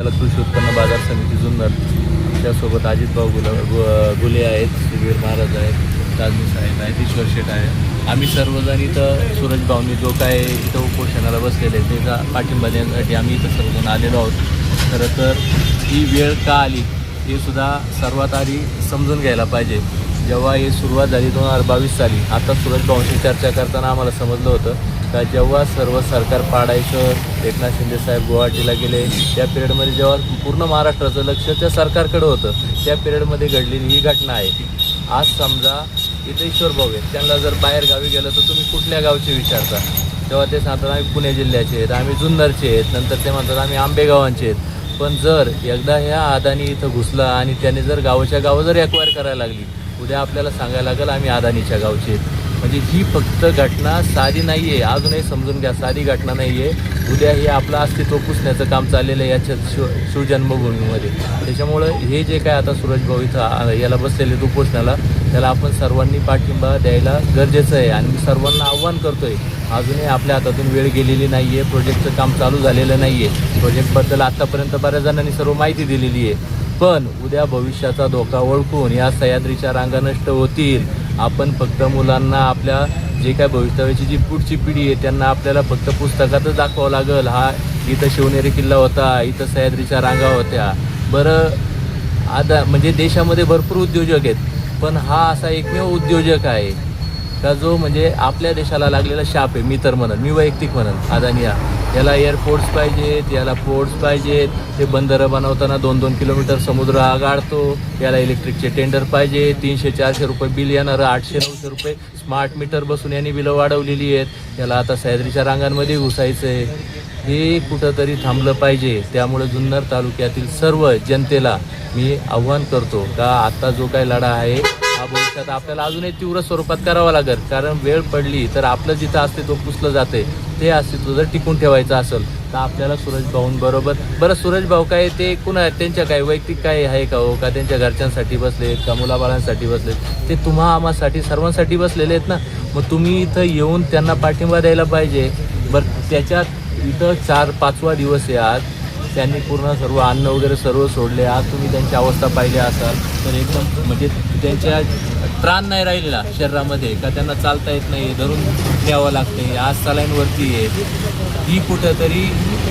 त्याला कृषी उत्पन्न बाजार समिती जुन्नर, त्यासोबत अजितभाऊ गुले आहेत, सुधीर महाराज आहेत, ताजमी साहेब आहेत, ईश्वर शेठ आहे. आम्ही सर्वजण इथं सूरज भाऊंनी जो काय इथं उपोषणाला बसलेले आहे त्याचा पाठिंबा देण्यासाठी आम्ही इथं सर्वजण आलेलो आहोत. खरं तर ही वेळ का आली हे सुद्धा सर्वात आधी समजून घ्यायला पाहिजे. जेव्हा ही सुरुवात झाली 2022 साली, आता सूरज भाऊंशी चर्चा करताना आम्हाला समजलं होतं का जेव्हा सर्व सरकार पाडायचं, एकनाथ शिंदे साहेब गुवाहाटीला गेले, त्या पिरियडमध्ये जेव्हा पूर्ण महाराष्ट्राचं लक्ष त्या सरकारकडे होतं, त्या पिरियडमध्ये घडलेली ही घटना आहे. आज समजा इथे ईश्वर भाऊ आहेत, त्यांना जर बाहेर गावी गेलं तर तुम्ही कुठल्या गावचे विचारता, तेव्हा ते सांगतात आम्ही पुणे जिल्ह्याचे आहेत, आम्ही जुन्नरचे आहेत, नंतर ते म्हणतात आम्ही आंबेगावांचे आहेत. पण जर एकदा ह्या अदानी इथं घुसला आणि त्याने जर गावाच्या गावं जर ॲक्वायर करायला लागली, उद्या आपल्याला सांगायला लागेल आम्ही अदानीच्या गावचे आहेत. म्हणजे ही फक्त घटना साधी नाही आहे, अजूनही समजून घ्या, साधी घटना नाही आहे. उद्या हे आपलं अस्तित्व पुसण्याचं काम चाललेलं आहे याच्यात शिवजन्मभूमीमध्ये. त्याच्यामुळं हे जे काय आता सूरज भाऊ इथं याला बसलेले उपोषणाला, त्याला आपण सर्वांनी पाठिंबा द्यायला गरजेचं आहे. आणि मी सर्वांना आव्हान करतो आहे, अजूनही आपल्या हातातून वेळ गेलेली नाही आहे, प्रोजेक्टचं काम चालू झालेलं नाही आहे. प्रोजेक्टबद्दल आत्तापर्यंत बऱ्याच जणांनी सर्व माहिती दिलेली आहे. पण उद्या भविष्याचा धोका ओळखून या सह्याद्रीच्या रांगा नष्ट होतील. आपण फक्त मुलांना आपल्या जे काय भवितव्याची जी पुढची पिढी आहे त्यांना आपल्याला फक्त पुस्तकातच दाखवावं लागेल, हा इथं शिवनेरी किल्ला होता, इथं सह्याद्रीच्या रांगा होत्या. बरं आता म्हणजे देशामध्ये भरपूर उद्योजक आहेत, पण हा असा एकमेव उद्योजक आहे का जो म्हणजे आपल्या देशाला लागलेला शाप आहे. मी तर म्हणन, मी वैयक्तिक म्हणन, अदानी याला एअरपोर्ट्स पाहिजेत, याला पोर्ट्स पाहिजेत, ते बंदरं बनवताना 2-2 किलोमीटर समुद्र आगाडतो, याला इलेक्ट्रिकचे टेंडर पाहिजे, 300-400 रुपये बिल येणारं, 800-900 रुपये स्मार्ट मीटर बसून यांनी बिलं वाढवलेली आहेत. याला आता सह्याद्रीच्या रांगांमध्ये घुसायचं आहे. हे कुठंतरी थांबलं पाहिजे. त्यामुळे जुन्नर तालुक्यातील सर्व जनतेला मी आव्हान करतो का आता जो काही लढा आहे हा भविष्यात आपल्याला अजूनही तीव्र स्वरूपात करावा लागेल. कारण वेळ पडली तर आपलं जिथं अस्तित्व पुसलं जाते ते अस्तित्व जर टिकून ठेवायचं असेल तर आपल्याला सूरज भाऊंबरोबर, बरं सूरज भाऊ काय ते कुणा त्यांच्या काय वैयक्तिक काय आहे का हो, का त्यांच्या घरच्यांसाठी बसलेत, का मुलाबाळांसाठी बसलेत, ते तुम्हा आम्हासाठी सर्वांसाठी बसलेले आहेत ना. मग तुम्ही इथं येऊन त्यांना पाठिंबा द्यायला पाहिजे. बरं त्याच्यात इथं 4-5वा दिवस आहे आज, त्यांनी पूर्ण सर्व अन्न वगैरे सर्व सोडले. आज तुम्ही त्यांची अवस्था पाहिली असाल तर एकदम म्हणजे त्यांच्या त्राण नाही राहिलेला शरीरामध्ये, का त्यांना चालता येत नाही, धरून न्यावं लागते, आज सलाईनवरती आहे. ही कुठंतरी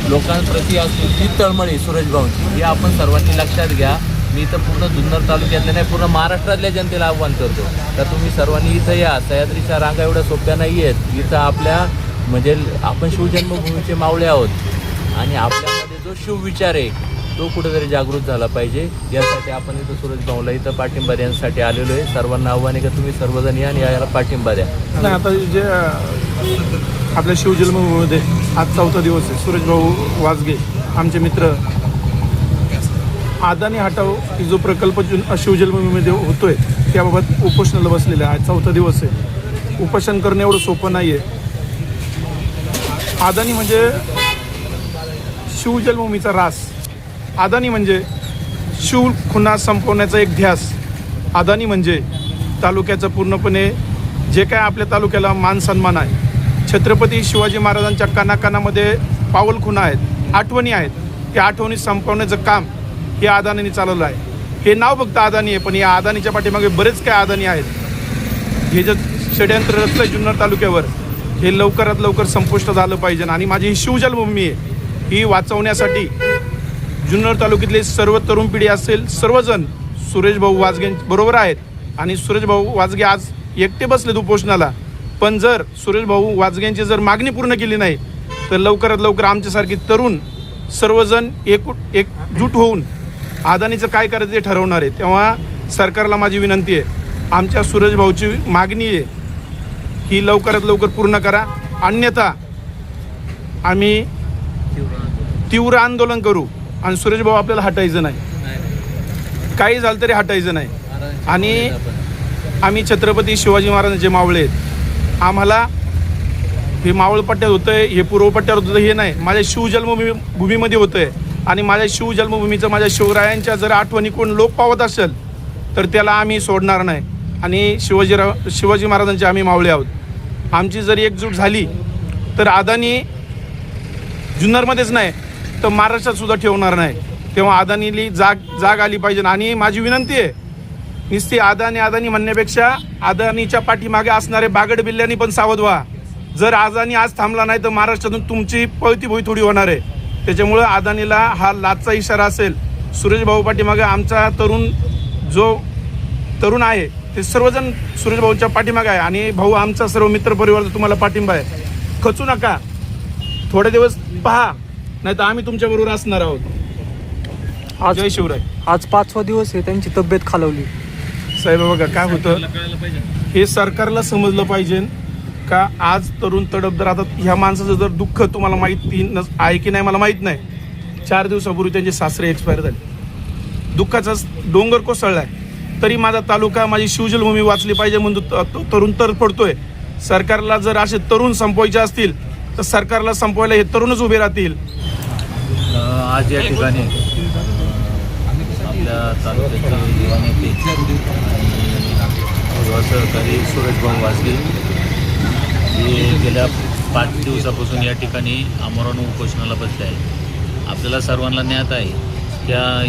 लोकांप्रती असते ती तळमळी सूरज भाऊंची, ही आपण सर्वांनी लक्षात घ्या. मी तर पूर्ण जुन्नर तालुक्यातल्या नाही, पूर्ण महाराष्ट्रातल्या जनतेला आव्हान करतो का तुम्ही सर्वांनी इथं या. सह्याद्रीच्या रांगा एवढ्या सोप्या नाही आहेत. इथं आपल्या म्हणजे आपण शिवजन्मभूमीचे मावळे आहोत आणि आपल्यामध्ये जो शिवविचार आहे तो कुठेतरी जागृत झाला पाहिजे. यासाठी आपण इथं सूरज भाऊला इथं पाठिंबा देण्यासाठी आलेलो आहे. सर्वांना आव्हान आहे का तुम्ही सर्वजण या आणि याला पाठिंबा द्या. नाही आता जे आपल्या शिवजन्मभूमीमध्ये आज 4था दिवस आहे. सूरज भाऊ वाजगे आमचे मित्र, अदानी हटाव की जो प्रकल्प शिवजन्मभूमीमध्ये होतोय त्याबाबत उपोषणाला बसलेला आहे. आज 4था दिवस आहे. उपोषण करणं एवढं सोपं नाही आहे. अदानी म्हणजे शिवजन्मभूमीचा रास, अदानी म्हणजे शिव खुणा संपवण्याचा एक ध्यास, अदानी म्हणजे तालुक्याचं पूर्णपणे जे काय आपल्या तालुक्याला मान सन्मान आहे. छत्रपती शिवाजी महाराजांच्या कानाकानामध्ये पावलखुणा आहेत, आठवणी आहेत, त्या आठवणी संपवण्याचं काम हे अदानीने चालवलं आहे. हे नाव फक्त अदानी आहे, पण या अदानीच्या पाठीमागे बरेच काय अदानी आहेत. हे जे षड्यंत्र रचलं जुन्नर तालुक्यावर हे लवकरात लवकर संपुष्ट झालं पाहिजे. आणि माझी ही शिवजन्मभूमी आहे, ही वाचवण्यासाठी जुन्नर तालुक्यातले सर्व तरुण पिढी असेल सर्वजण सुरेश भाऊ वाजगे बरोबर आहेत. आणि सुरेश भाऊ वाजगे आज एकटे बसलेत उपोषणाला, पण जर सुरेश भाऊ वाजग्यांची जर मागणी पूर्ण केली नाही तर लवकरात लवकर आमच्यासारखी तरुण सर्वजण एकजूट होऊन अदानीचं काय करायचं ते ठरवणार आहे. तेव्हा सरकारला माझी विनंती आहे, आमच्या सुरेश भाऊची मागणी आहे ही लवकरात लवकर पूर्ण करा, अन्यथा आम्ही तीव्र आंदोलन करू. आणि सुरेश भाऊ आपल्याला हटायचं नाही, काही झालं तरी हटायचं नाही. आणि आम्ही छत्रपती शिवाजी महाराजांचे मावळे आहेत. आम्हाला हे मावळपट्ट्यात होतं आहे, हे पूर्वपट्ट्यावर होतं हे नाही, माझ्या शिवजन्मभूमीमध्ये होतं आहे. आणि माझ्या शिवजन्मभूमीचं माझ्या शिवरायांच्या जर आठवणी कोण लोप पावत असेल तर त्याला आम्ही सोडणार नाही. आणि शिवाजी महाराजांचे आम्ही मावळे आहोत. आमची जर एकजूट झाली तर अदानी जुन्नरमध्येच नाही तर महाराष्ट्रात सुद्धा ठेवणार नाही. तेव्हा अदानीला जाग आली पाहिजे. आणि माझी विनंती आहे, नुसती अदानी म्हणण्यापेक्षा अदानीच्या पाठीमागे असणारे बागड बिल्ल्यांनी पण सावध व्हा. जर अदानी आज थांबला नाही तर महाराष्ट्रातून तुमची पळती भोई थोडी होणार आहे. त्याच्यामुळं अदानीला हा लाचचा इशारा असेल. सुरेश भाऊ पाठीमागे आमचा तरुण आहे ते सर्वजण सुरेश भाऊंच्या पाठीमागे आहे. आणि भाऊ आमचा सर्व मित्रपरिवार तुम्हाला पाठिंबा आहे. खचू नका, थोडे दिवस पहा, नाही तर आम्ही तुमच्याबरोबर असणार आहोत. आज जय शिवराय. आज 5वा दिवस आहे, त्यांची तब्येत खालावली. साहेब बघा काय होतं, हे सरकारला समजलं पाहिजे का आज तरुण तडफदार. आता ह्या माणसाचं जर दुःख तुम्हाला माहिती आहे की नाही मला माहीत नाही. 4 दिवसापूर्वी त्यांचे सासरे एक्सपायर झाले. दुःखाचा डोंगर कोसळलाय. तरी माझा तालुका, माझी शिवजन्मभूमी वाचली पाहिजे म्हणून तरुण तर पडतोय. सरकारला जर असे तरुण संपवायचे असतील तर सरकारला संपवायला हे तरुणच उभे राहतील. आज या ठिकाणी आपल्या तालुक्याचे युवा नेते युवा सहकारी सुरेश भाऊ वासगे हे गेल्या 5 दिवसापासून या ठिकाणी आमरण उपोषणाला बसले आहे. आपल्याला सर्वांना ज्ञात आहे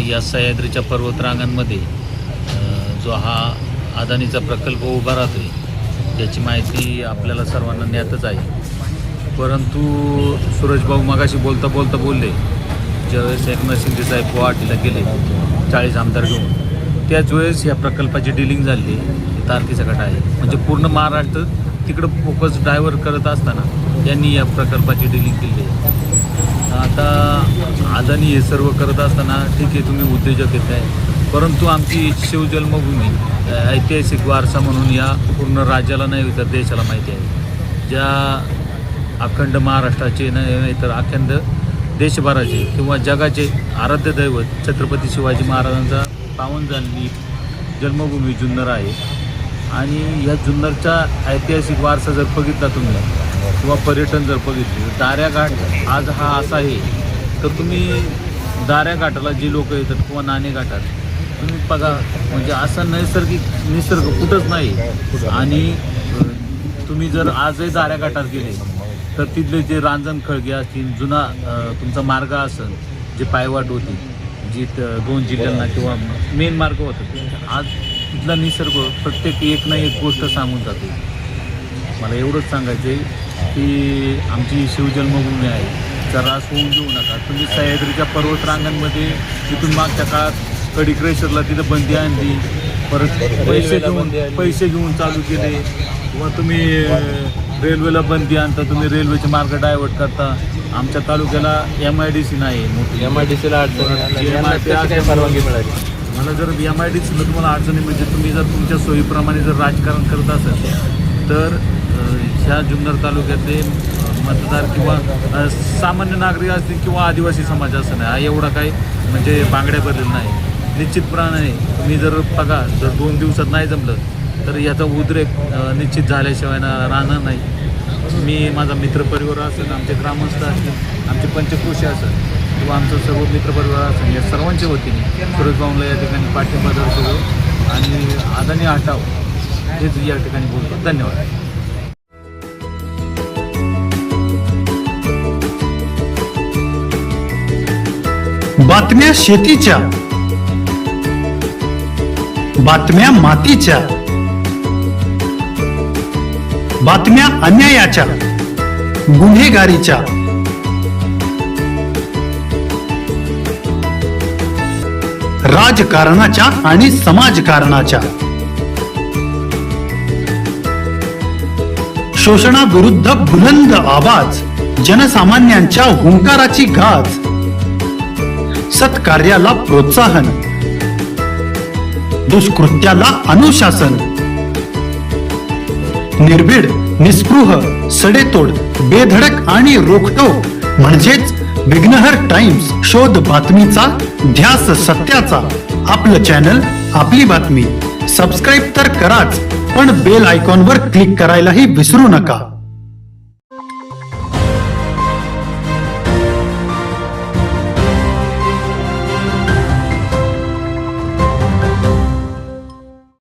या सह्याद्रीच्या पर्वतरांगांमध्ये जो हा अदानीचा प्रकल्प उभा राहतो आहे त्याची माहिती आपल्याला सर्वांना ज्ञातच आहे. परंतु सुरेश भाऊ मगाशी बोलता बोलले, ज्यावेळेस एकनाथ शिंदे साहेब गुवाहाटीला गेले 40 आमदार घेऊन, त्याच वेळेस या प्रकल्पाची डिलिंग झाली. तारखेचा गट आहे म्हणजे पूर्ण महाराष्ट्र तिकडं फोकस डायव्हर्ट करत असताना यांनी या प्रकल्पाची डिलिंग केली आहे. आता अदानी हे सर्व करत असताना ठीक आहे, तुम्ही उद्योजक येत आहे, परंतु आमची शिवजन्मभूमी ऐतिहासिक वारसा म्हणून या पूर्ण राज्याला नाही तर देशाला माहिती आहे. ज्या अखंड महाराष्ट्राचे नाही तर अखंड देशभराचे किंवा जगाचे आराध्य दैवत छत्रपती शिवाजी महाराजांचा पावन जन्मभूमी जुन्नर आहे. आणि या जुन्नरचा ऐतिहासिक वारसा जर बघितला तुम्ही किंवा पर्यटन जर बघितले, दाऱ्याघाट आज हा असा आहे तर तुम्ही दाऱ्याघाटाला जी लोक येतात किंवा नाणेघाटात तुम्ही बघा, म्हणजे असा निसर्ग कुठंच नाही. आणि तुम्ही जर आजही दाऱ्याघाटात गेले तर तिथले जे रांजण खळगे असतील, जुना तुमचा मार्ग असेल, जे पायवाट होती जी 2 जिल्ह्यांना किंवा मेन मार्ग होता, आज तिथला निसर्ग प्रत्येक एक ना एक गोष्ट सांगून जाते. मला एवढंच सांगायचं आहे की आमची शिवजन्मभूमी आहे, त्रास होऊन देऊ नका. तुम्ही सह्याद्रीच्या पर्वतरांगांमध्ये तिथून मागच्या काळात कडीक्रेशरला तिथं बंदी आणली, परत पैसे घेऊन चालू केले, किंवा तुम्ही रेल्वेला बंदी आणता, तुम्ही रेल्वेचे मार्ग डायव्हर्ट करता. आमच्या तालुक्याला MIDC नाही, मोठी MIDCला परवानगी मिळाली. मला जर MIDCला तुम्हाला अडचणी म्हणजे तुम्ही जर तुमच्या सोयीप्रमाणे जर राजकारण करत असाल तर ह्या जुन्नर तालुक्यातले मतदार किंवा सामान्य नागरिक असतील किंवा आदिवासी समाज असं नाही, हा एवढा काही म्हणजे बांगड्या भरलेला नाही. निश्चितपणाने तुम्ही जर बघा, जर 2 दिवसात नाही जमलं तर याचा उद्रेक निश्चित झाल्याशिवाय राहणार नाही. मी माझा मित्रपरिवार असेल, आमचे ग्रामस्थ असतील, आमचे पंचक्रोशी असेल किंवा आमचं सर्व मित्रपरिवार असेल, या सर्वांच्या वतीने सुरेश भाऊला या ठिकाणी पाठिंबा दर्शवतो आणि अदानी हटाव हेच या ठिकाणी बोलतो. धन्यवाद. बातम्या शेतीच्या, बातम्या मातीच्या, बातम्या अन्यायाच्या, गुन्हेगारीच्या, राजकारणाच्या आणि समाजकारणाच्या, शोषणाविरुद्ध बुलंद आवाज, जनसामान्यांच्या हुंकाराची गाज, सत्कार्याला प्रोत्साहन, दुष्कृत्याला अनुशासन, निर्भीड, निस्पृह, सडेतोड, बेधडक आणि रोखटोक म्हणजेच विघ्नहर टाइम्स. शोध बातमीचा, ध्यास सत्याचा. आपलं चॅनल, आपली बातमी. सबस्क्राईब तर कराच, पण बेल आयकॉनवर क्लिक करायलाही विसरू नका.